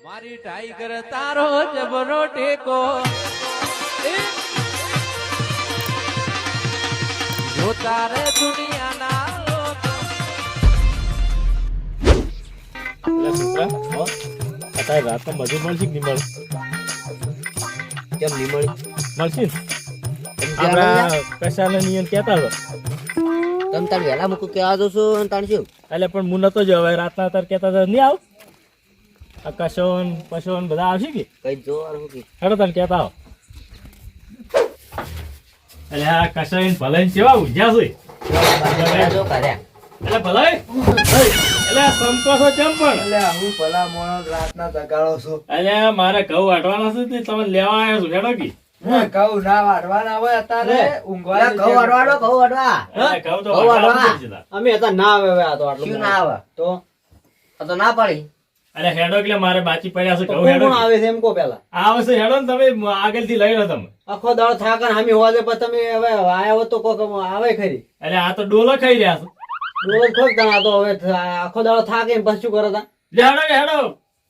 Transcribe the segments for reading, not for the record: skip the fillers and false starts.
મારી ટાઈગર તારો જબરો ટેકો જો તારે દુનિયાના લોકો અત્યારે રાતના મજૂર મળશે કે નહીં મળે? કેમ નહીં મળી? મળશે ને? આપણા કશાના નિયમ કહેતા હતા તમે તાર વહેલા મૂકું કહેવા દો છો અને તાણ શું એટલે પણ હું નતો જ હવે રાતના અત્યારે કહેતા હતા નહીં આવ આ કશોન પશોન બધા આવશે કે કઈ જોવાનું કે હેડો તને કહેતા આવો એટલે આ કશોન ભલાઈ કેવા ઊંઝ્યા છે જો કર્યા એટલે ભલાઈ એટલે સંતોષો કેમ પણ એટલે હું ભલા મોણસ રાતના તગાડો છું. એટલે મારે ઘઉં વાટવાના છે તે તમે લેવા આવ્યા છો હેડો કે હું કહું ના વાઢવાના હોય અત્યારે ઊંઘવા ઘઉં વાળવાનો ઘઉં વાળવા એટલે ઘઉં તો ઘઉં વાટવા વાટવા. પડશે તાર. અમે હતા ના આવે હવે આ તો આટલું શું ના આવે તો આ તો ના પડી એટલે હેડો એટલે મારે બાકી પડ્યા છે ઘઉં કોણ હેડો કોણ આવે છે એમ કો પેલા આવે છે હેડો ને તમે આગળથી લઈ લો તમે આખો દાડો થાક અને હામી હોવા દે પણ તમે હવે આયા હો તો કોક આવે ખરી એટલે આ તો ડોલો ખાઈ રહ્યા છે ડોલો ખોક આ તો હવે આખો દાડો થાક એમ પછી શું કરો તા લે હેડો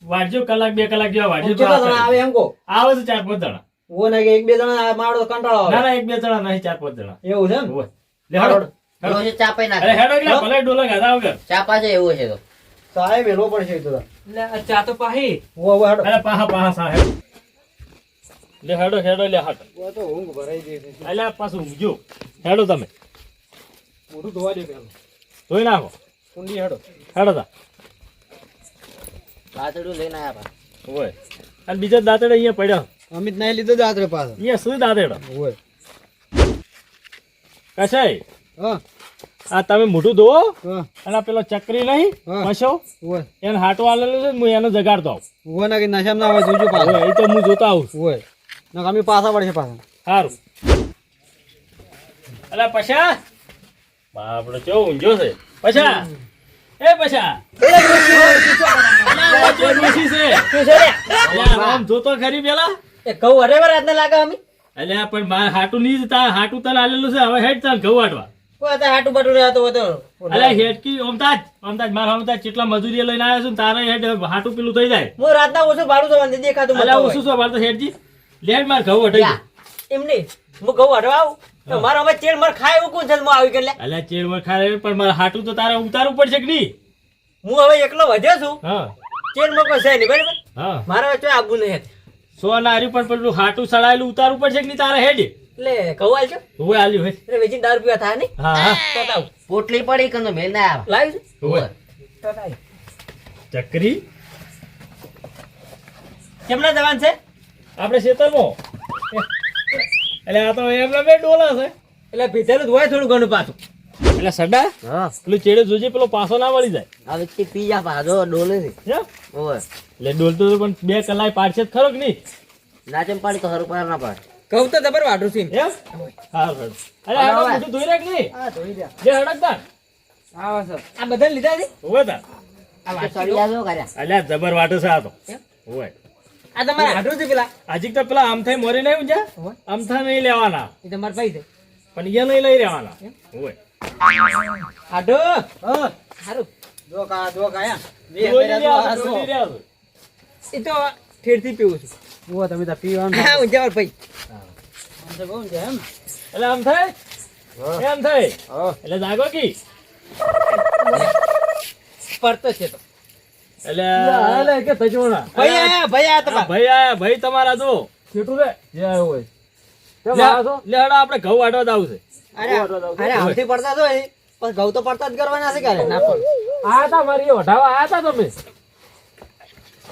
વાટજો કલાક 2 કલાક જેવા વાટજો તો કેટલા જણા આવે એમ કો આવે છે 4-5 જણા ઓ ને કે એક બે જણા મારો તો કંટાળો ના આવે ના 1-2 જણા નહીં 4-5 જણા એવું છે ને હોય. લે હેડો હેડો. રોજ ચા પી અરે નાખે હેડો એટલે ભલે ડોલો ગાધા વગર ચા પાછે એવું છે તો સાહેબ મેલો પડશે તો ચા તો પાહી ઓ હેડો અરે પાહા સાહેબ લે હેડો લે હટ ઓ તો ઊંઘ ભરાઈ ગઈ છે એટલે પાછું ઊંઘજો હેડો તમે મોઢું ધોવા દે પેલું ધોઈ નાખો કુંડી હેડો હેડો તા રાતડું લઈને આયા હોય અને બીજો દાંતડો અહીંયા પડ્યો અમિત નાઈ લીધો દાતરે પાછો અહીંયા શું દાંતડો હોય કશાય હા આ તમે મોઢું ધોવો હા અને આ પેલો ચકરી નહીં હા. પશો હોય એને હાટો આલેલું છે ને હું એને જગાડતો આવું હોય ના કે નશામાં ના હોય જોજો પાછો હોય, એ તો હું જોતા આવું છું. હોય ના અમે પાછા પડશે પાછા સારું અલા પછા બાપડો ચો ઊંઝો છે પછા એ પછા અલા, ચો ડોશી છે. અલા, આમ જોતો ખરી પેલા એ કહું અરે રાત ના લાગે અમે અલ્યા પણ મારે હાટું નહીં જ તા હાટું તને આલેલું છે હવે હેડ તાર ઘઉં વાટવા કોઈ અત્યારે હાટું બાટું રહેતો હોય તો અલ્યા હેડકી ઓમતાજ મારા ઓમતાજ કેટલા મજૂરી લઈને આવ્યો છું ને તારે હેડ હાટું પેલું થઈ જાય હું રાતના ઓછું ભાડું તો મને દેખાતું અલ્યા ઓછું શું મારે તો હેડજી લેડ માર ઘઉં વટાઈ ગયું. એમ નહીં હું કહું હટવા આવું તો મારો હવે ચેડ માર ખાય એવું કોણ છે હું આવી એટલે અલ્યા ચેડ માં ખારે પણ મારે હાટું તો તારે ઉતારવું પડશે કે નહીં હું હવે એકલો વધ્યો છું હા ચેડ માં કોઈ છે નહીં બરાબર હા મારે હવે ચોય આવવું નહીં સો નારી પણ પેલું હાટું સડાયેલું ઉતારવું પડશે કે નહીં તારે હેડ એટલે કહું હાલ છો હોય આલ્યું હોય એટલે વેચીને દારૂ પીવા થાય નહીં હા હા તો તાવ પોટલી પડી કંદો મેલ ના આવે લાવી છે હોય તો તાવ ચકરી કેમના જવાન છે આપણે ખેતરમાં એટલે આ તો એમના બે ડોલા છે એટલે ભીતેલું જ હોય થોડું ઘણું પાછું એટલે સડા હા પેલું ચેડે જોજે પેલો પાછો ના વળી જાય આ વ્યક્તિ પી જા પાછો ડોલે છે હે? ઓય એટલે ડોલતો તો પણ 2 કલાક પાડશે જ ખરો કે નહીં નાચમ પાડી તો હરું પાર ના પાડે કહું તો જબર વાઢું છું એમ હારું અરે આ મોટું ધોઈ રાખ નહીં હા ધોઈ દે જે હડકતા હા સર આ બધા લીધા છે હોય તા આ કે વાટકી સળિયા જો કર્યા અલ્યા જબર વાટે છે આ તો એમ? હોય આ તમારે હાડું છે પેલા આજીક તો પેલા આમ થઈ મોરી નહીં ઊંઝા હોય. આમથા નહીં લેવાના એ તમારા ભાઈ છે પણ એ નહીં લઈ રહેવાના હોય હાડો હા સારું જો કાયા ધોઈ રહ્યા છો, ધોઈ રહ્યા છો. એ તો ઠેરથી પીવું છું ઓ તમે તો પીવાનું હા ઊંઝા ભાઈ આમ તો બહુ ઊંઝા એમ એટલે આમ થાય એમ થાય એટલે જાગો કી પડતો છે તો એટલે કે તજોણા ભાઈ આયા તમારા ભાઈ આયા ભાઈ તમારા જો કેટલું રે જે આવ્યો હોય લે હેડો આપણે ઘઉં વાટવા જાવું છે અરે આવતી પડતા તો એ પણ ઘઉં તો પડતા જ કરવાના છે ક્યારે ના પણ આયા તા મારી વઢાવા આયા તા તમે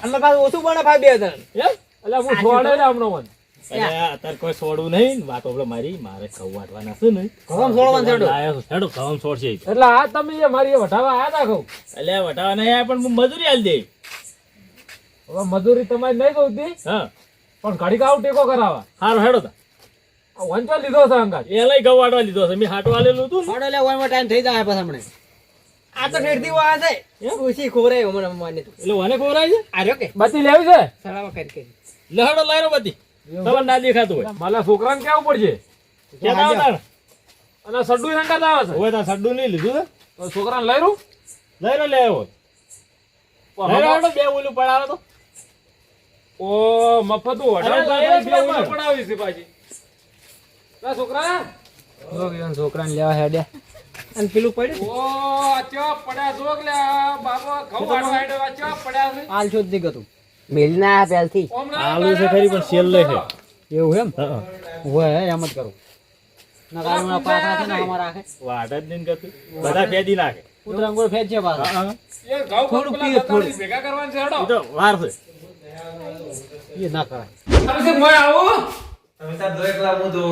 અમે પાછું ઓછું બને ભાઈ 2 જણ એમ એટલે હું છોડે ને હમણાં મન એટલે અત્યારે કોઈ છોડવું નહીં વાતો આપણે મારી મારે ઘઉં વાટવાના છે ને ઘઉં છોડવાનું છે હેડો. આયા છું. હેડો ઘઉં છોડશે ઈ તો. એટલે આ તમે એ મારી વઢાવા આયા તા કહું એટલે વટાવા નહીં આયા પણ હું મજૂરી આલી દે હવે મજૂરી તમારી નહીં ગૌતી હા પણ ઘડીક આવું ટેકો કરાવવા હારું હેડો તા આ વંચો લીધો છે અંગાજ એ લઈ ઘઉં વાટવા લીધો છે મેં હાટું આલેલું હતું ને થોડો લે ઓનમાં ટાઈમ થઈ જાય પછી હમણે આ તો ઠેરથી વા છે ઓછી ખોરાય મને માને તો એટલે મને ખોરાય છે આર્યો કે બત્તી લેવી છે સલાવા કરી લહડો લાયરો બધી તમને ના દેખાતું હોય મારા છોકરાને કેવું પડશે કેતા આવતા અને સડ્ડુ સંગાત આવે છે હોય તા સડ્ડું નહીં લીધું છે તો છોકરાને લઈ રહ્યું લઈ લે આવ્યો લઈ હેડો બે ઓલું પડાવે તો ઓ મફતું વઢાણ અરે, થાય લઈ બે લે ઉઈને પણ. પડાવી છે પાછી ના છોકરા છોકરાને લેવા હેડ્યા અને પેલું પડ્યું ઓ આ ચા પડ્યા જોગ લે આ બાબા ઘઉં વાળવા હેડે આ ચા પડ્યા છે હાલ છો જ નહીં ગતું મેલના આ પહેલથી હમણાં આલુ છે ખરી પણ સેલ લે છે એવું એમ હા હોય એમ જ કરું ના કારણે પાછા છે ને અમારા રાખે વાટ જ નહીં કરતું બધા ફેદી નાખે કૂતરા અંગોળ ફેંચ છે પાછા હા હા એ ઘઉં થોડું પેલા પીએ, દતાળી ભેગા કરવાના છે હેડો એ તો વાર છે એ ના કરાય અરે છે મોય આવો તમે તાર દો એકલા હું તો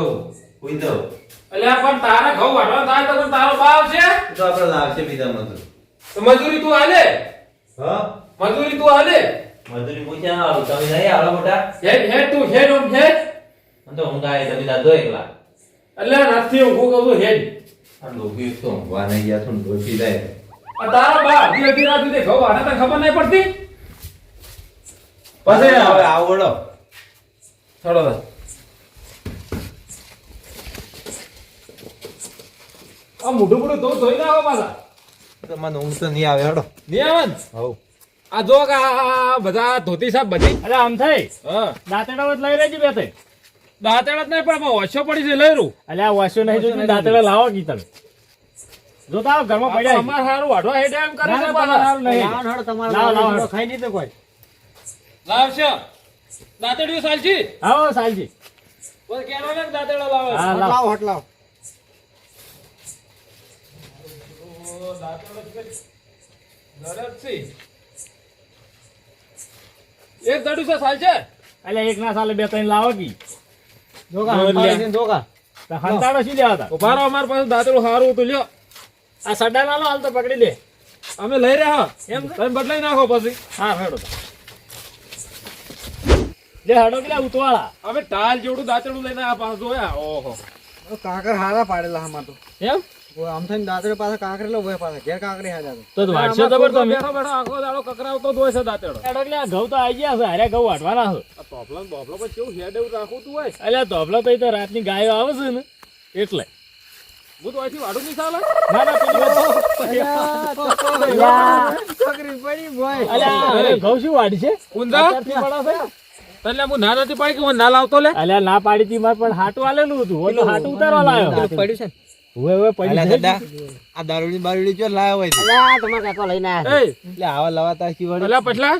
હુઈ દઉં અલ્યા પણ તારે ઘઉં વાળવા થાય તો તારો ભાવ છે એ તો આપણે લાવશે બીજા મજૂર તો મજૂરી તું હાલે હા મજૂરી તું હાલે મજૂરી પૂછ્યા ના આવું તમે નહીં આવો મોટા હેડ હેડ તું હેડ ઓમ હેડ હું તો ઊંઘાય તમે તાર દો એકલા અલ્યા નથી હું કહું છું હેડ આ લોભી એક તો ઊંઘવા નહીં ગયા છું ડોસી જાય આ તારા બા અડધી રાત સુધી ઘઉં વાળે તને ખબર નહીં પડતી પછી હવે આવડો છોડો દે આ મોઢું મોઢું તો ધોઈ નાખો પાછા તમને ઊંઘ તો નહીં આવે હેડો નિયમન હવ આ જો કે આ બધા ધોતી સાહેબ બધી અરે આમ થઈ હા દાંતેડા વધ લઈ રહેજે બે તે દાંતેડા જ નહીં પણ ઓછો પડી છે લઈ રૂ અલ્યા આ વાસ્યો નહીં જોતી દાંતેડા લાવો કી તમે જોતા આવો ઘરમાં પડ્યા છે. અમાર હારું વાઢવા હેડે એમ કરે ના, છે ના, પાછા. તમારે હારું નહીં. લાવ હળ તમારે લાવ, લાવ, લાવ હળ. ખાઈ નહીં તો કોઈ લાવશે દાંતેડીઓ સાલજી આવો સાલજી બોલ કેનો ને દાંતેડા લાવે હા લાવ લાવ હટ લાવ ઓ દાંતેડો છે નરદ છે એક દાડુ છે સાલજે અલ્યા એક ના સાલે બે ત્રણ લાવો કી જોગા બોલ લે. હંતાડી દે ને જોગા તો હંતાડો શી લેવા હતા ઉભા રહો અમાર પાસે દાંતેડું સારું હતું લ્યો આ સડા ના લો હાલ તો પકડી લે અમે લઈ રહ્યા એમ તમે બદલાઈ નાખો પછી હા હેડો તો. લે હેડો પેલા ઉતવાળા હવે ટાલ જેવડું દાંતેડું લઈને આ પાસે જોયા ઓહો કાંકર હારા પાડેલા આમાં તો એમ આમ થઈને દાદરે પાછા કાંકરે લો ભાઈ પાછા ઘેર કાંકરે હાલ્યા તો વાટશો જબર તમે બેઠો બેઠો આખો દાડો કકરાવતો જ હોય છે દાંતેડો હેડો એટલે આ ઘઉં તો આવી ગયા છે અરે ઘઉં વાટવાના છે આ તોફલા બોફલા પર કેવું હેડ એવું રાખવું તું હોય અલ્યા તોફલો તો ઈ તો રાતની ગાયો આવે છે ને એટલે હું તો અહીંથી વાડું નહીં ચાલે ના ના પેલી છોકરી પડી ભાઈ અલ્યા અરે ઘઉં શું વાડી છે ઊંધા અત્યારથી પડે છે એટલે હું ના નથી પાડી કે હું ના લાવતો લે અલ્યા ના પાડી તી માર પણ હાટું આલેલું હતું ઓલો હાટું ઉતારવા લાયો પડ્યું છે ને હવે હવે પડી અલ્યા છે. દાદા આ દારૂડી બારૂડી ચો લાવ્યો હોય છે અલ્યા તમારા કાકો લઈને આવ્યા એ એટલે આવા લવાતા શી વળી પેલા પછલા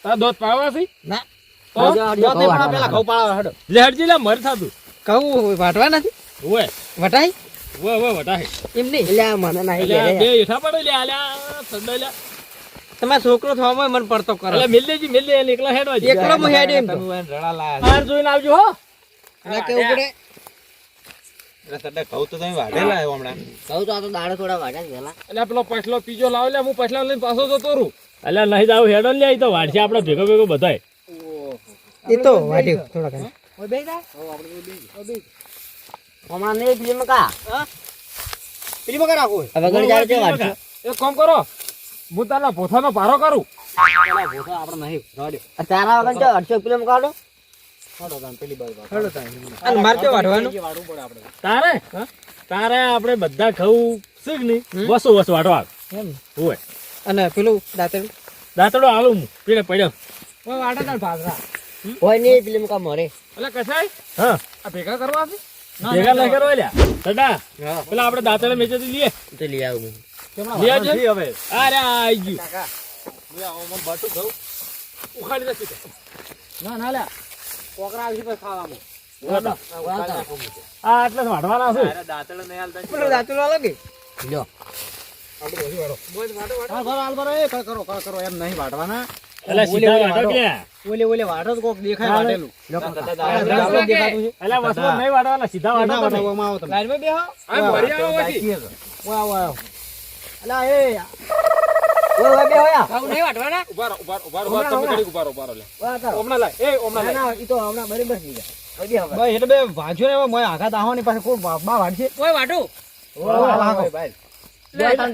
તાર દોત પાવા છે ના છે. હળજો, હળજો, જો તે ઘઉં પણ વાટવાના. પેલા ઘઉં પાડવા હડો લે હટજી લે મર થાતું કહું વાટવા નથી ઓય વટાઈ ઓય વટાહે એમ નહીં અલ્યા મને નહીં અલ્યા ઘેરે. બે હેઠા પડે લે અલ્યા ઠંડો લે તમારો છોકરો થવામાં મને પડતો કરો અલ્યા મિલ દેજી મિલ દે એટલે એકલા હેડવા જી એકલો હું હેડ એમ તો તમે એને રડા લાયા હાર જોઈને આવજો હો એટલે કેવું પડે એટલે સડા ઘઉં તો તમે વાઢેલા આવ્યો હમણાં કહું તો આ તો દાડો થોડા વાટ્યા છે પેલા. એટલે પેલો પછલો પીજો લાવ લે હું પછલા લઈને પાછો જતો રહું અલ્યા નહીં જાવ હેડો લે ઈ તો વાડશે આપણે ભેગો ભેગો બધાય એ તો વાટ્યું થોડા ઘણા હમણાં નહીં ફિલ્મ કા પેલી મગર રાખવું હવે ઘર જાય છે વાટશો. એક કામ કરો હું તારા પોથાનો પારો કરું આપણે નહીં રાડ્યો આ તારા વગર જો 800 ફિલ્મ કાઢો અને મારે તો વાટવાનું તારે તારે આપણે બધા ઘઉં શીખ નહીં વસો વસો વાટવા એમ હોય અને પેલું દાંતેડું દાંતડો આલું હું પીને પડ્યો ઓય વાટા ભાગરા હોય નહીં ફિલ્મ કા મરે એટલે કસાય હા આ ભેગા કરવા છે ભેગા નહીં કરવા લ્યા સડા પેલા આપણે દાંતડે મેચેથી લઈએ તો લઈ આવું લઈ આવજો હવે અરે આઈ ગયું ઉખાડી દે ના ના લ્યા કોકરા આવશે પછી ખાવામાં આ એટલે વાટવાના છે પેલું દાંતેડું અલગ લ્યો કરો એમ નહીં વાટવાના એટલે સીધા વાટો કે ઓલે વાટો તો કોક દેખાય વાટેલું દેખાતું છે એટલે વસમાં નહીં વાટવાના સીધા વાટો તમે વાટવામાં આવો તમે લાઈનમાં બેહો આ ભરી આવો પછી આવો અલા એ ઓય બેહો યા આવું નહીં વાટવાના ઉભા રહો, તમે ઘડીક ઉભા રહો લે ઓમણા લાય એ ઓમણા લાય ના ઈ તો હમણાં બરાબર થઈ ગયા ભાઈ એટલે બે વાંચ્યો ને મોય આઘાત આવવાની પાસે કોઈ બા વાટશે ઓય વાટો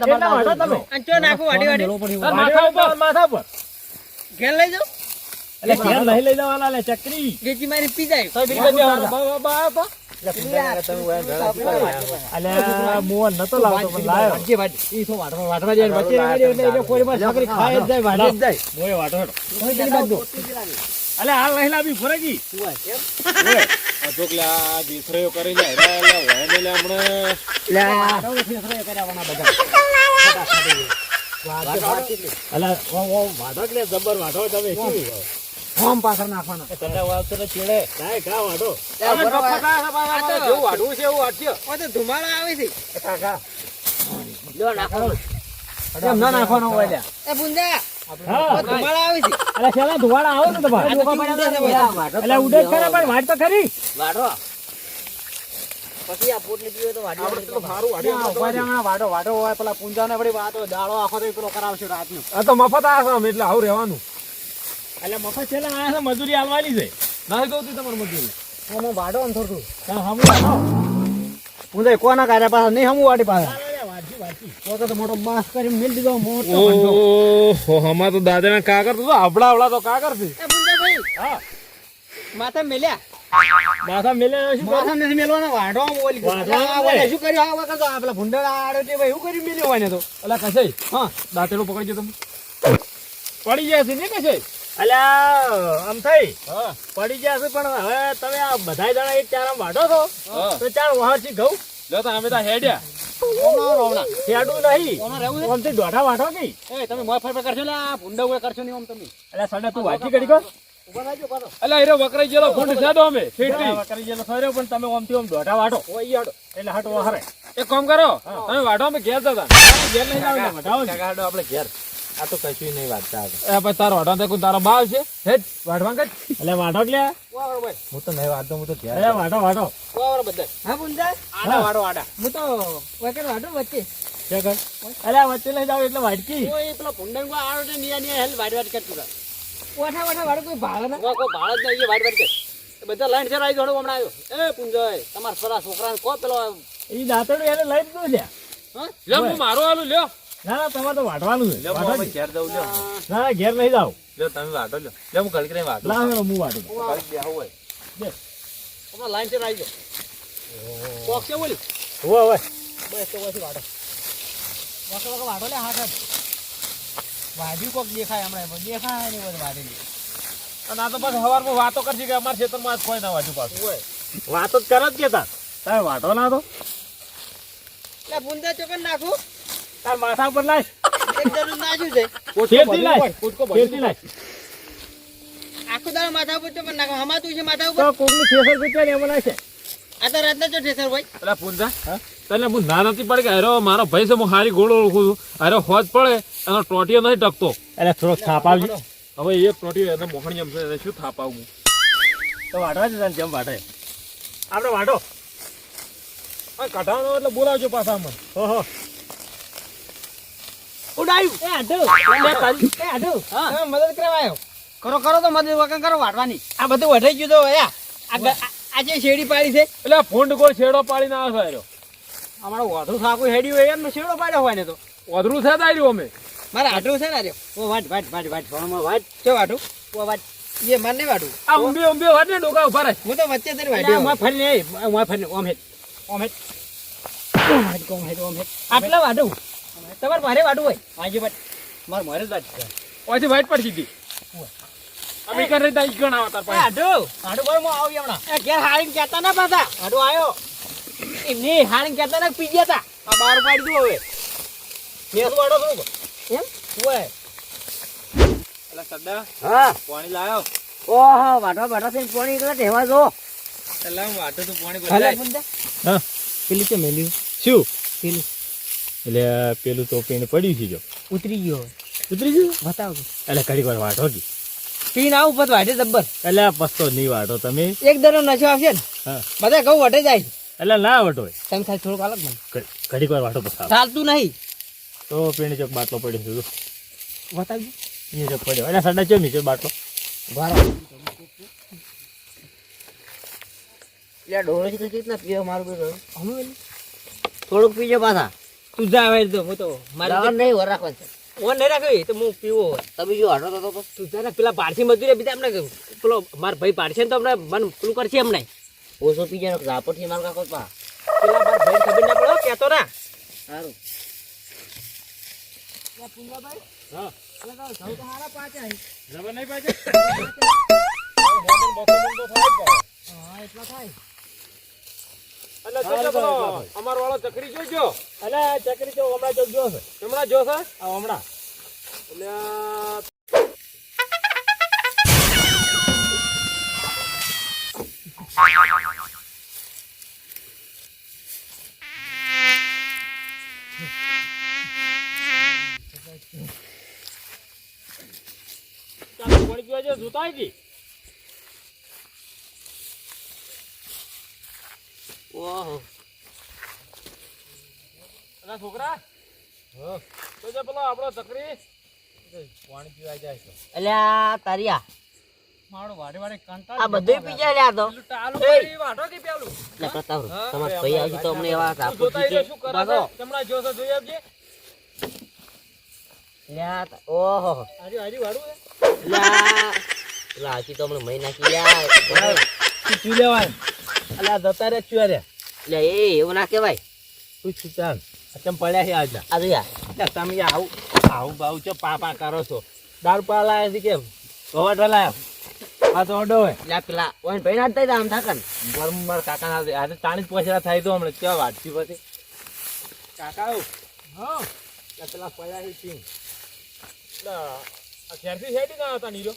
કેટલા વાટો તમે અંચો નાખો વાડી વાડી આ માથા ઉપર ઘેર લઈ જાઓ એટલે ઘેર નહીં લઈ જવાના લે ચકરી ગેજી મારી પી જાય તો બીજા બે વાટો. અલ્યા મોહન નતો લાવતો પણ લાયો વાટજે વાટજે ઈ તો વાટવા જાય વચ્ચે ના એટલે કોઈ માં છોકરી ખાય જ જાય વાટે જ જાય મોય વાટો હેડો તમે પેલી બાજુ અલે હાલ નહીં લાવી ફરજી જોકલા દીસરેયો કરી જાય લે લે વાયને લે હમણે અલે વાઢો એટલે જબર વાઢો તમે શું ફોર્મ પાછળ નાખવાનો તને વાવતો ને ચીડે કાય કા વાઢો જેવું વાઢવું છે એવું વાઢજો ઓ તો ધુમાડા આવે છે કાકા લ્યો નાખો એમ ના નાખવાનો હોય લ્યા એ પુંજા હા ધુમાડા આવે છે અલે શેલા ધુવાડા આવો ને તમારે અલે ઉડે જ ખરા પણ વાટ તો ખરી વાઢો પછી આ પોટલી પીવે તો વાઢો સારું વાડો વાડો હોય પેલા પૂંજાને વળી વાતો દાડો આખો તો પેલો કરાવશે રાતનું આ તો મફત આ છે એટલે આવું રહેવાનું એટલે મફત છેલ્લા આયા છે મજૂરી આલવાની છે ના કહું તું તમારી મજૂરી હું વાડો ને થોડું હા પૂંજા કોના કાર્ય પાછા નહીં હમું વાડી પાછા વાંચી વાંચી તો મોટો માસ કરી મેલ દીધો મોટો ઓહો હમા તો દાદાને કા કરતો તો આવડા તો કા કરતી એ પૂંજા ભાઈ હા માથા મેલ્યા માથા મેલે શું કરું? માથા નથી મેલવાના વાડો બોલી વાઢવા વાડે શું કર્યું આ વખત તો આ પેલા ભૂંડા આડે તે ભાઈ શું કર્યું મેલ્યો હોય ને તો અલા કશે હા દાંતેડું પકડજો તમે પડી ગયા છે ને કશે અલ્યા આમ થઈ હા પડી ગયા છે પણ હવે તમે આ બધાય જણા એક ચાર આમ વાઢો છો હા. તો ચાર વહારથી ઘઉં જો તો અમે તો હેડ્યા રોવણા ખેડું નહીં ઓનો રહેવું છે આમથી દોઢા વાઢો કી એ તમે મોય ફર કરશો ને આ ભૂંડા ઉપર કરશો નહીં આમ તમે અલ્યા સડા તું વાંચી કરી કો ઉભા થાજો પાછો અલા એરો વકરાઈ ગયેલો ફૂંડ સાદો અમે ફેટરી કરી ગયેલો ખરો પણ તમે આમથી આમ દોઢા વાઢો ઓય યાડો એટલે હાટો વહારે એક કામ કરો તમે વાઢો અમે ઘેર જતા ઘેર લઈ જાવ વઢાવો ને. કાકા હાડો આપણે ઘેર આ તો કશું નહીં વાંચતા આવે એ પછી તારો વાઢો તે કોઈ તારો બાવ છે હેડ વાઢવા કર એટલે વાઢો એટલે વાવર ભાઈ હું તો નહીં વાંચતો હું તો ઘેર અલ્યા વાઢો વાઢો વાવર બધા હા પૂંજા આડા વાઢો આડા હું તો વગર વાડો વચ્ચે શું કર અલ્યા વચ્ચે લઈ જાવ એટલે વાટકી કોઈ પેલા ભૂંડા કો આડો ને નિયા હેલ વાડ વાડ કરતું હતા ઓઠા ઓઠા વાડો કોઈ ભાળ ના કોઈ ભાળ જ નહીં વાડ વાડ કર એ બધા લાઈન છે રાઈ જોડો હમણાં આવ્યો એ પૂંજાય તમારા સરા છોકરાને કો પેલો એ દાંતડું એને લઈ દીધું લ્યા હા લે હું મારો આલું લ્યો ના ના તમારે તો વાઢવાનું છે લ્યો હું વાઢો અમે જ. ઘેર જવું લ્યો ના ના ઘેર નહીં જાવ લ્યો તમે વાંટો લ્યો લ્યો હું કલકી નહીં વાંટો લાવ હું વાઢું કલકી બેહવું હોય હમણાં લાઈન છે રાઈ જો કોક છે બોલી હોવે હોવે બસ તો પછી વાડો વખત વખત વાડો લે હાથ વાડ્યું કોક દેખાય હમણાં દેખાય નહીં બધું વાડેલી અને આ તો પછી સવારમાં વાતો કરશે કે અમારા ખેતરમાં આજ કોઈ ના વાઢ્યું પાછું હોય વાતો જ કરો જ કેતા તારે વાઢો ના તો એટલે પૂંજા ચોકન નાખું તાર માથા ઉપર લાય એક જરૂર નાખ્યું છે ખેતી લાય ખેતી લાય આખું દાડો માથા ઉપર ચોકન નાખું હમાતું છે માથા તો ઉપર કોકનું થેસર ગુચવા ને એમાં નાખે આ તો રાતના ચો ઠેસર ભાઈ અલા પૂંજા તને હું ના નથી પડી કે અરે મારો ભાઈ છે હું હારી ગોળો ઓળખું છું અરે હોજ પડે એનો ટોટીઓ નથી ટકતો એટલે થોડોક થાપ આવજો હવે એક ટોટીઓ એને મોહણી એમ છે એને શું થાપ આવું તો વાઢવા જ જેમ વાઢે આપણે વાઢો કઢાવાનો એટલે બોલાવજો પાછા અમને ઓહો ઉડાયું એ આઢું એ આઢું હા મદદ કરવા આવ્યો કરો કરો તો મદદ વગર કરો વાટવાની આ બધું વઢાઈ ગયું તો યા આ જે શેરડી પાડી છે એટલે ફૂંડ કોઈ છેડો પાડીને આવે છે અમારો વાઢું સાકું હેડ્યું હોય એમ શેરડો પાડ્યો હોય ને તો વધરું છે દાર્યું અમે મારા આઢું છે ને આર્યો ઓ વાટ વાટ વાટ વાટ ભણમાં વાટ ચો વાટું ઓ વાટ એ માર નહીં વાટું આ ઊંબે ઊંબે વાટ ને ડોકા ઉભા રહે હું તો વચ્ચે તરી વાટ્યો હું ફરી નહીં હું ફરી ઓમ હેડ આટલા વાટું તમારે મારે વાટું હોય આજે વાટ મારે મારે જ વાટ ઓછી વાઈટ પડી હતી અમે કર રહી તા ઈકણ આવા તાર પાસે આડું ભાઈ હું આવી હમણાં એ ઘેર હારીને કહેતા ના પાછા આડું આવ્યો એમને હારીને કહેતા ના પી ગયા તા આ બાર પાડી દઉં હવે મેં શું વાડો શું એમ હોય એટલે સદ્દા હા પાણી લાયો ઓહો વાઢવા વાઢવા થઈને પાણી એકલા ટેવા જો એટલે હું વાંટો તું પાણી હાલે બદલાય મુંડા હા પેલી છે મેલ્યું શું પેલું એટલે પેલું તો પીને પડ્યું છે જો ઉતરી ગયો ઉતરી ગયું બતાવો એટલે ઘડીક વાર વાઢો કી પીને આવું પત વાઢે જબ્બર એટલે પસ્તો નહીં વાઢો તમે એક દરો નશો આવશે ને હા બધા ઘઉં વટે જાય એટલે ના વટો તમે ખાલી થોડુંક અલગ મને ઘડીક વાર વાઢો પછી ચાલતું નહીં તો પીણી ચોક બાટલો પડ્યો છે જો. બતાવજો નીચે ચોક પડ્યો એટલે સાડા ચો નીચે બાટલો બરાબર એટલે ડોળો છે કેટલા પીવો મારું બધું હમણાં થોડુંક પીજો પાછા તું જા હવે તો હું તો મારી લાવવાનું નહીં વર રાખવાનું છે ઓન નહીં રાખ્યો એ તો હું પીવો હોય તમે જો હાટો તો બસ તું જા પેલા પારસી મજૂરી બીજા અમને પેલો મારા ભાઈ પાડશે ને તો અમને મને પેલું કરશે એમને ઓછો પીજો ઝાપડથી માર કાકો પા પેલા મારા ભાઈ ખબર ના પડો કહેતો ના સારું હા જબર જબર નહીં પાછે હા એટલા થાય એટલે જોજો પેલો અમાર વાળો ચકરી જોજો. અલે ચકરી તો હમણાં જો ગયો છે હમણાં જોશે આ હમણાં એટલે આ ચાલો પાણી પીવા જો જોતા જી ઓહો અલા છોકરા જોજો પેલો આપણો ચકરી પાણી પીવા જાય છે અલ્યા તારિયા મારો વાડે વાડે કંટાળ આ બધું પી જાય લ્યા તો ટાલુ કરી વાટો કે પેલું લે પ્રતાપ તમાર ભાઈ આવશે તો અમને એવા તું આપો જોતા છે રહ્યો શું કરે છે હમણાં જોશે જોઈ આવજે. લ્યા ઓહો હારી હારી વાડું હે લ્યા લા હજી તો અમને મહિના કી લ્યા તું પી લેવાય અલ્યા જતા રે ચુયા રે લે એ એવું ના કહેવાય તું છુટાન અચમ પડ્યા છે આજના આ જોયા એટલે તમે આવું આવું બાવું છો પાપા કરો છો દારૂ પા લાયા છે કેમ ગવાટવા લાયા આ તો અડો હોય લ્યા પેલા ઓન ભાઈ ના થાય આમ થાકન મારા કાકા ના આજે તાણી જ પૈસા થાય તો હમણાં કેવા વાટતી પછી કાકા હા પેલા પડ્યા છે સિંગ આ ખેરથી હેડી ના હતા નીરો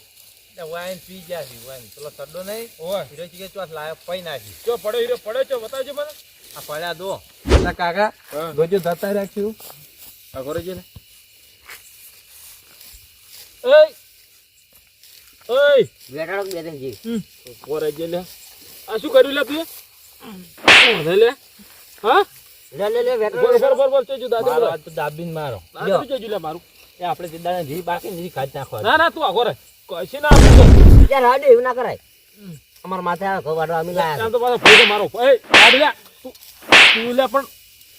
વાઈન પી ગયા છે વાઈન પેલો સડ્ડો નહીં ઓય હીરો ચીકે ચોસ લાયો પઈ નાખી જો પડ્યો હીરો પડ્યો છો બતાવજો મને. આ પડ્યા દો પેલા કાકા હા. ગોજો ધતા રાખ્યું આ કરો છે ને ઓય ઓય બેટાડો બે દિન જી પોરે જે લે આ શું કર્યું લે તું લે લે હા લે લે લે બોલ બેટાડો બોલ બોલ ચોજુ દાદા મારો બોલ આ તો દાબીને મારો દાદા ચોજુ લે મારું એ આપણે તે દાડા જી બાકી જી ખાઈ નાખવા ના ના તું આગો રે કશી ના આપું યાર હાડે એવું ના કરાય અમાર માથે આ ઘવાડો અમે લાયા આમ તો પાછો ભાઈ મારો એ આડ લે તું લે પણ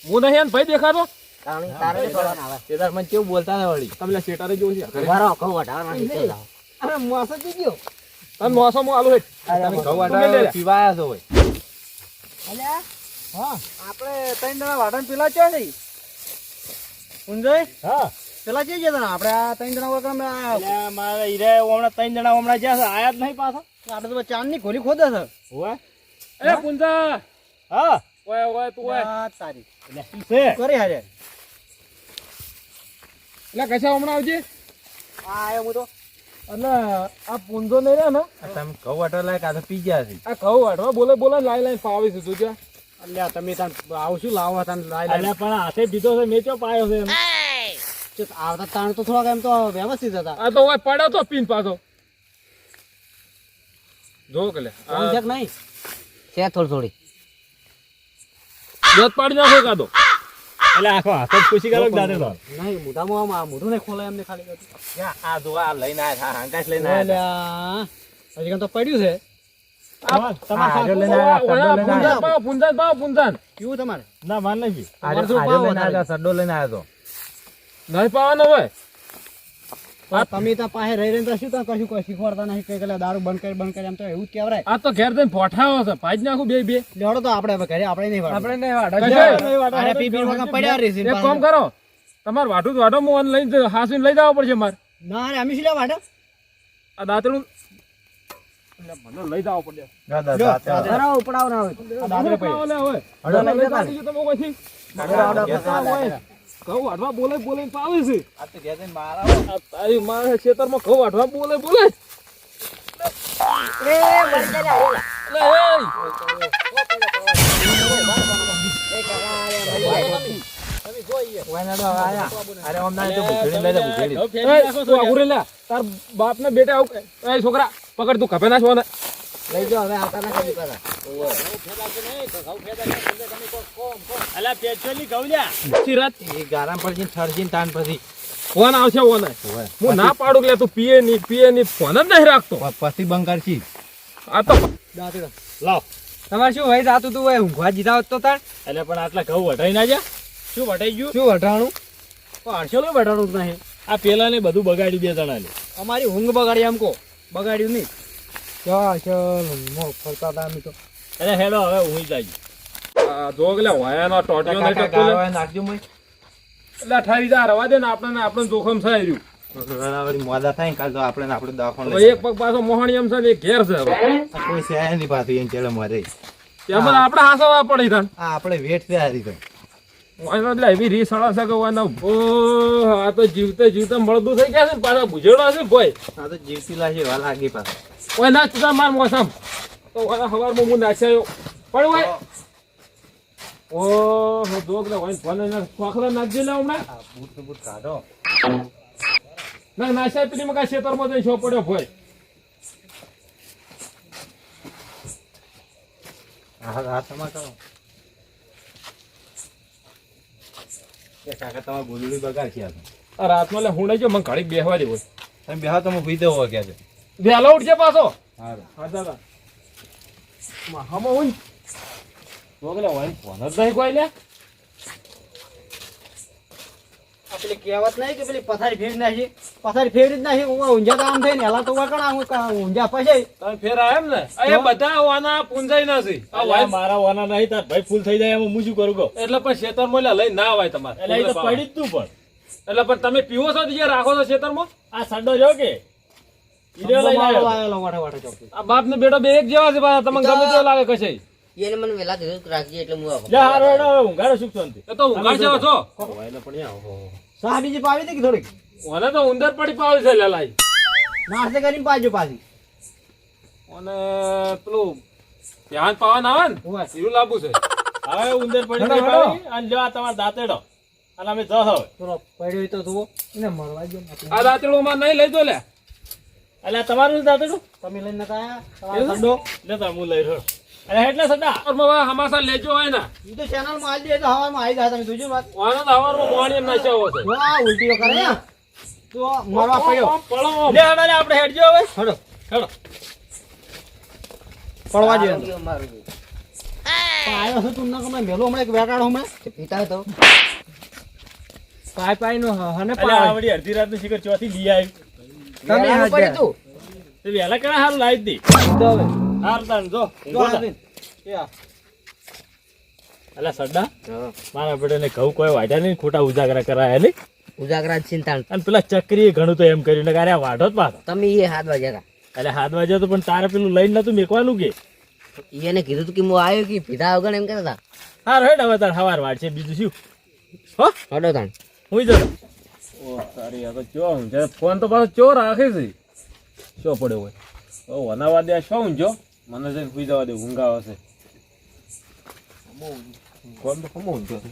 હું નહીં આને ભાઈ દેખાતો તાણી તારે છોડવાના આવે તેદાર મને કેવું બોલતા ને વળી તમે લે શેટારે જોઉં છે ઘવાડો ઘવાડો નથી લાવ અરે મોસો જી ગયો તમે મોસમ આલુ હેઠ તમે ઘઉં લે, લે. વાટા પીવાયા છો હોય અલ્યા હા આપણે ત્રણ જણા વાડન પેલા ચો નહીં ઊંઝાઈ હા પેલા જઈ જતા આપણે આ ત્રણ જણા વગર અમે આયા એટલે મારા હીરે હમણાં 3 જણા હમણાં જ્યાં છે આયા જ નહીં પાછા આપણે તો ચાંદની ખોલી ખોદે છે હોય એ પુંજા હા ઓય ઓય તું ઓય આ તારી એટલે શું છે કરી હારે લે કશા હમણાં આવજે આ આયો હું તો એટલે આ પુંજો નહીં રહે ને આ તમે ઘઉં વાટા લાયક આ તો પી ગયા છે આ કહું વાટવા બોલે બોલે લાઈ લાઈ પાવે છે તું ત્યાં અલ્યા તમે તાન આવશું લાવવા તાન લાઈ એટલે પણ હાથે પીધો છે મેં ચો પાયો છે એમ. આવતા તાણ તો થોડાક એમ તો વ્યવસ્થિત હતા આ તો ઓય પડ્યો તો પીન પાછો જો કે લે કોણ છે કે નહીં છે થોડી થોડી જોત પાડી નાખો કાદો એટલે આખો હાથ જ ખુશી કરો દાદે તો નહીં મોઢામાં આમ મોઢું નહીં ખોલે એમને ખાલી કરતું આ જો આ લઈને આયા હાંકાશ લઈને આયા અલ્યા હજી કાં તો પડ્યું છે તમારા હાજર લઈને આયા સડ્ડો લઈને આયા પુંજાન કેવું તમારે ના માન નહીં તમારે શું હાજર પાવો લઈને તારે? આયા સડ્ડો લઈને આયા તો નહીં પાવાનો હોય તમે ત્યાં પાસે રહી રહીને તો શું ત્યાં કશું કોઈ શીખવાડતા નહીં કઈ કલા દારૂ બંધ કરી એમ તો એવું જ કહેવાય આ તો ઘેર જઈને પોઠાવો છે ભાઈ નાખું બે બે લેવડો તો આપણે હવે ઘરે આપણે નહીં વાળો આપણે નહીં વાટા કશે? અરે પી પી વગર પડ્યા રહીશું એક કામ કરો તમારે વાટું તો વાટો મોન લઈને હાસીને લઈ જવા પડશે મારે ના અરે અમે શું લેવા વાડે આ દાંતડું મને લઈ જવા પડશે બરાબર ઉપડાવ ના હોય આ દાદરે પડી ઓલે હોય હડો લઈ લઈ જતા જવા દીજો તમે પછી ઘઉં વાટવા બોલે બોલે પાવે છે આ તો ઘેર જઈને મારા આ તારી મારે ખેતરમાં ઘઉં વાટવા બોલે બોલે એ મરી જા લે લે એય અરે આમ ના તો ભૂખડી લઈ લે ભૂખડી એય, તું આઘું રે લે. તાર બાપને બેટે આવું એ છોકરા પકડ તું કપે ના છો ને લઈ જાઓ હવે આવતા ના કદી પાછા અલા પેટ્રોલની ગૌલ્યા ચિરાત એ ગારામ પર જઈને ઠરજીને તાન પછી ફોન આવશે ઓને હું ના પાડું કે લે તું પીએ ની ફોન જ નહીં રાખતો પછી બંકાર છી આ તો લાવ તમારે શું ભાઈ જાતું તું ભાઈ ઊંઘવા જીધા હોત તો તાર એટલે પણ આટલા ઘઉં વટાઈ ના જા શું વટાઈ ગયું શું વટાણું પાડશો લો વટાણું જ નહીં આ પેલા ને બધું બગાડી 2 જણા ને અમારી ઊંઘ બગાડી એમ કો બગાડ્યું નહીં ચાલ ફરતા હતા અમે તો અરે હેલો હવે હું જાય આ જો કે લે વાયાનો ટોટિયો નહીં ટકતો લે નાખજો મય એટલે 28,000 રવા દે ને આપણને જોખમ થાય રહ્યું વળી મોડા થાય ને કાલ તો આપણે ને આપણે દવાખાને હવે એક પગ પાછો મોહણી એમ છે ને એક ઘેર છે હવે કોઈ છે નહીં પાછું એને ચેડે મરે તેમાં આપણે હાસવા પડી તાણ આ આપણે વેટ છે હારી તો ઓયનો એટલે એવી રીસ હળા છે કે ઓયનો આ તો જીવતે મળદું થઈ ગયા છે ને પાછા ભુજેડો છે ભાઈ આ તો જીવતી લાગી વા લાગી પાછું ઓય ના ચુતા માર મોસમ તો ઓય હવારમાં હું નાખ્યો પણ ઓય ઓહો દોગલે ઓય ફોન ના ખોખલા નાખજે લે હમણાં આ બૂટ ને બૂટ કાઢો ના નાખ્યા પેલી મકા ખેતરમાં જઈને શો પડ્યો ભાઈ હા તમારે કરો કે કાકા તમારે ગોદડી બગાડ છે આ રાતમાં લે હુંડાઈ ગયો મને ઘડી બેહવા દે હોય તમે બેહા તમે ભૂઈ દેવો કે છે વહેલો ઉઠજે પાછો હા હા દાદા માહામાં હોય દોગલે ઓય ફોન જ નહીં કોઈ લે પેલી કહેવત નહીં કે પેલી પથારી ફેરવી નાખી પથારી ફેરવી જ નાખી ઊંઝા તો આમ થઈને હેલા તો વકણા ઊંઝા પછી તમે ફેર આયા ને એ બધા વાના પૂંજાઈ નથી આ વાય મારા વાના નહીં તાર ભાઈ ફૂલ થઈ જાય એમાં હું શું કરું કહો એટલે પણ ખેતરમાં લઈ ના આવાય તમારે એટલે એ તો પડી જ તું પણ એટલે પણ તમે પીવો છો જે રાખો છો ખેતરમાં આ સડો જો કે ઈડો લઈને આવ્યો આવેલો વાટે વાટે ચોકી આ બાપ ને બેટો બે એક જેવા છે પાછા તમને ગમે તે લાગે કશે એને મને વેલા કીધું કે રાખજે એટલે હું લે હારો હેડો ઊંઘાડો સુખ શાંતિ એ તો ઊંઘાડ જેવો છો વાયને પણ આવો સાહ બીજી પાવી દે કે થોડીક ઓને તો ઉંદર પડી પાવે છે લેલાઈ નાસ્તે કરીને પાજો પાછી અને પેલું ધ્યાન પાવન આવે ને ઓય. એવું લાંબુ છે હવે ઉંદર પડી હેડો, ગઈ હેડો. ભાઈ અને જો આ તમારા દાંતેડો અને અમે જહ હવે થોડો પડ્યો હોય તો જુઓ એને મળવા જો આ દાંતેડું માં નહીં લઈ દો લે એટલે આ તમારું દાંતેડું તમે લઈને નતા આયા તમારો ઠંડો લેતા હું લઈ રહ્યો અરે એટલે સડા હમાસા લેજો હોય ને ઈ તો ચેનલ માં આવી દે તો હવામાં આવી જાય તમે જોજો વાત ઓને તો હવારમાં મોણી એમ નાખ્યો છે વાહ ઉલટીઓ કરે હે. તો મરવા પડ્યો પડો લે હવે આપણે હેડજો હવે હડો હેડો પડવા જો આવડ્યો મારું બી. આયો છે તું ના કમે મેલો હમણાં એક વેટાડો હમણાં તે પીતા તો પાઈ પાઈ નો હને એટલે આવડી અડધી રાતની શિખર ચોથી દી આવી વેલાનું પડ્યું તું તે વહેલા કરા હાલ લાવી દી તો હવે હાલ તાન જો જો આવીને. એ આ. એટલે સડા હા. મારા બેટાને કહું કોઈ વાઢ્યા નહીં ખોટા ઉજાગરા કરાયા નહીં ઉજાગરા ચિંતા અને પેલા ચક્રીએ ઘણું તો એમ કર્યું ને કે અરે આ વાઢો જ પાછો તમે એ હાથ વાગ્યા એટલે હાથ વાજ્યા તો પણ તારે પેલું લઈને નતું મેકવાનું કે હતા એને કીધું તું કે હું આવ્યો કે પીધા વગર એમ કહેતા હતા હાર હેડ હવે તાર હવાર વાડ છે બીજું શું હો હડો તાણ હું જો ઓ તારી આ તો ચો ઊંઝા ફોન તો પાછો ચો રાખે છે શું પડ્યો હોય ઓ વનાવા દે શું ઊંઝો મને જઈને સુઈ જવા દે ઊંઘ આવે છે ફોન તો કમો ઊંઝો છે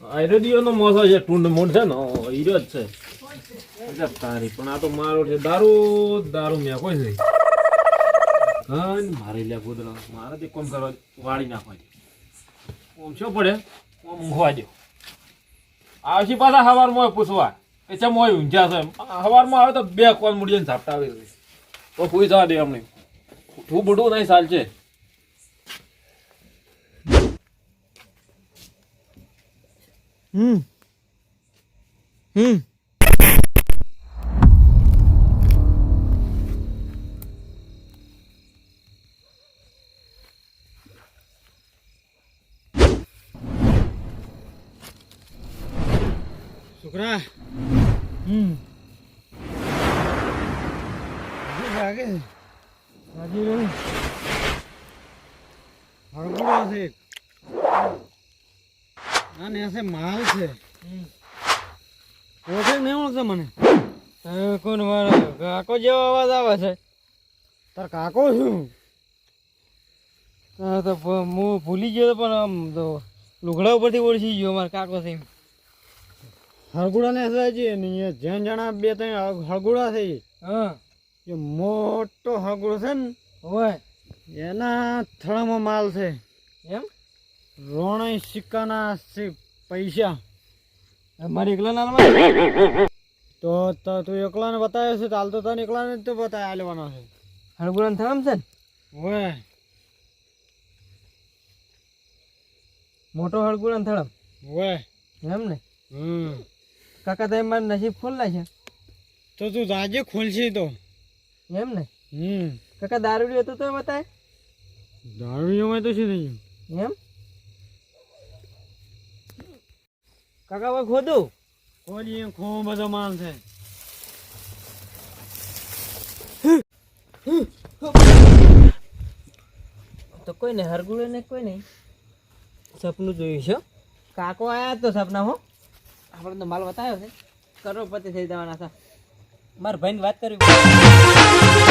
આયુર્વેદિયો નો મોસો છે ટૂંડ મૂંડ છે ને હીરો જ છે અચ્છા તારી પણ આ તો મારો છે દારૂ મેં કોઈ છે હા મારી લે ગોદડા મારે તે કોમ કરવા વાળી નાખવા દે ઓમ શું પડે ઓમ ઊંઘવા દે આવશે પાછા હવારમાં પૂછવા કે ચમ હોય ઊંઝા છે હવારમાં આવે તો બે કોલ મૂડીને ઝાપટા આવે છે તો પૂઈ જવા દે અમને ઠું બુડું નહીં સાલ છે છોકરા લાગે રાજી રહ્યું હળગુડો છે અને એસે માલ છે ઓળખે નહીં ઓળખે મને કોણ મારો કાકો જેવો અવાજ આવે છે તાર કાકો શું હા તો હું ભૂલી ગયો પણ આમ તો લુગડા ઉપરથી ઓળખી ગયો મારો કાકો છે હળગુડા ને છે ને જ્યાં જણા બે ત્રણ હળગુડા છે હા એ મોટો હળગુડો છે ને હોય એના થળામાં માલ છે એમ રોણે સિક્કાના છે પૈસા મારી એકલા તો તું એકલાને બતાવ્યો છે તો હાલ તો તને એકલાને તો બતાવી લેવાનો છે હળગુડા થળામ છે ને હોય મોટો હળગુડા થળામ હોય એમ ને કાકા તમે મારું નસીબ ખોલના છે તો તું રાજે ખોલશે તો એમ ને કાકા દારૂડિયો હતો તો બતાય દારૂડિયોમાં તો શું થઈ ગયું એમ કાકા ભાઈ ખોદું ખોલીએ ખૂબ બધો માલ છે તો કોઈ નહીં હરગુડે ને કોઈ નહીં સપનું જોયું છે કાકો આયા તો સપના હો આપણે તો માલ બતાવ્યો છે કરોડપતિ થઈ જવાના છે મારા ભાઈને વાત કરવી